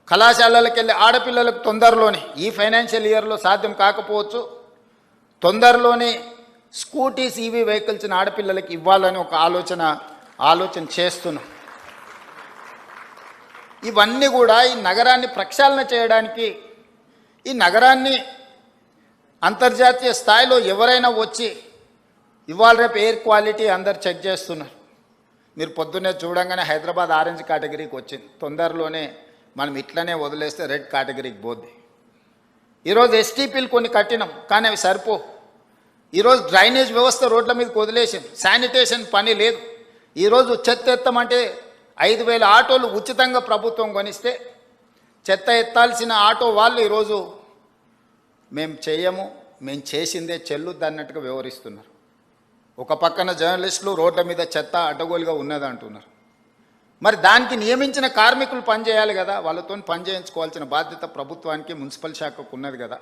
కళాశాలలకు వెళ్ళి ఆడపిల్లలకు తొందరలోనే ఈ ఫైనాన్షియల్ ఇయర్లో సాధ్యం కాకపోవచ్చు, తొందరలోనే స్కూటీస్ ఈవీ వెహికల్స్ ఆడపిల్లలకి ఇవ్వాలని ఒక ఆలోచన చేస్తున్నాం. ఇవన్నీ కూడా ఈ నగరాన్ని ప్రక్షాళన చేయడానికి, ఈ నగరాన్ని అంతర్జాతీయ స్థాయిలో ఎవరైనా వచ్చి ఇవాళ రేపు ఎయిర్ క్వాలిటీ అందరు చెక్ చేస్తున్నారు. మీరు పొద్దున్నే చూడంగానే హైదరాబాద్ ఆరెంజ్ కేటగిరీకి వచ్చింది, తొందరలోనే మనం ఇట్లనే వదిలేస్తే రెడ్ కేటగిరీకి పోద్ది. ఈరోజు ఎస్టీపీలు కొన్ని కట్టినాం, కానీ అవి సరిపో. ఈరోజు డ్రైనేజ్ వ్యవస్థ రోడ్ల మీదకి వదిలేసాం, శానిటేషన్ పని లేదు. ఈరోజు చెత్త ఎత్తమంటే 5,000 ఆటోలు ఉచితంగా ప్రభుత్వం కొనిస్తే చెత్త ఎత్తాల్సిన ఆటో వాళ్ళు ఈరోజు మేము చేయము, మేము చేసిందే చెల్లుద్ది అన్నట్టుగా వ్యవహరిస్తున్నారు. ఒక పక్కన జర్నలిస్టులు రోడ్ల మీద చెత్త అడ్డగోలుగా ఉన్నది అంటున్నారు. మరి దానికి నియమించిన కార్మికులు పనిచేయాలి కదా, వాళ్ళతో పని చేయించుకోవాల్సిన బాధ్యత ప్రభుత్వానికి, మున్సిపల్ శాఖకు ఉన్నది కదా.